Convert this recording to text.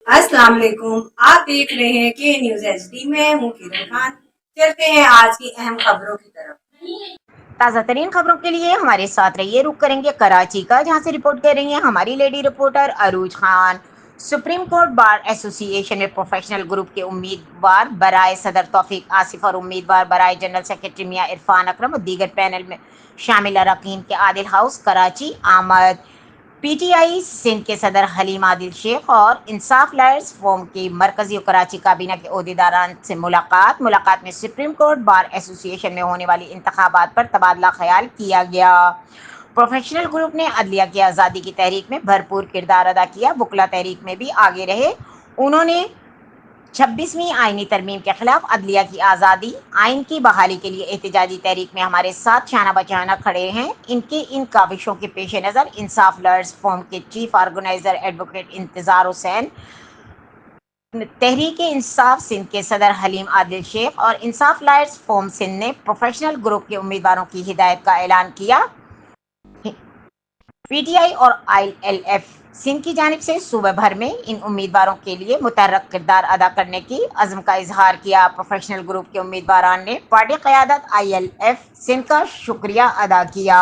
अस्सलाम वालेकुम। आप देख रहे हैं के न्यूज एचडी में हूँ किरण खान। चलते हैं आज की अहम खबरों की तरफ। ताज़ा तरीन खबरों के लिए हमारे साथ रहिए। रुक करेंगे कराची का, जहां से रिपोर्ट कर रही हैं हमारी lady reporter Arooj Khan. Supreme court bar association में प्रोफेशनल ग्रुप के उम्मीदवार बराए सदर तौफीक आसिफ और उम्मीदवार बराए जनरल सेक्रेटरी मियां इरफान अकरम और दीगर पैनल में शामिल अरकान के आदिल हाउस कराची आमद। पीटीआई सिंध के सदर हलीम आदिल शेख और इंसाफ लायर्स फोरम की मरकजी और कराची काबीना के अहदेदारान से मुलाकात में सुप्रीम कोर्ट बार एसोसिएशन में होने वाली इंतखाबात पर तबादला ख्याल किया गया। प्रोफेशनल ग्रुप ने अदलिया की आज़ादी की तहरीक में भरपूर किरदार अदा किया, वकला तहरीक में भी आगे रहे। उन्होंने 26वीं आईनी तरमीम के खिलाफ अदलिया की आज़ादी, आइन की बहाली के लिए एहतजाजी तहरीक में हमारे साथ शाना बचाना खड़े हैं। इनके इन काविशों के पेश नज़र इंसाफ लर्स फोरम के चीफ ऑर्गेनाइजर एडवोकेट इंतज़ार हुसैन, तहरीक इंसाफ सिंध के सदर हलीम आदिल शेख और इंसाफ लायर्स फोरम सिंध ने प्रोफेशनल ग्रुप के उम्मीदवारों की हिदायत का ऐलान किया। पीटीआई और आईएलएफ सिंध की जानिब से सूबे भर में इन उम्मीदवारों के लिए मुतर्रक किरदार अदा करने की अज़्म का इजहार किया। प्रोफेशनल ग्रुप के उम्मीदवारान ने पार्टी क़यादत आईएलएफ सिंध का शुक्रिया अदा किया।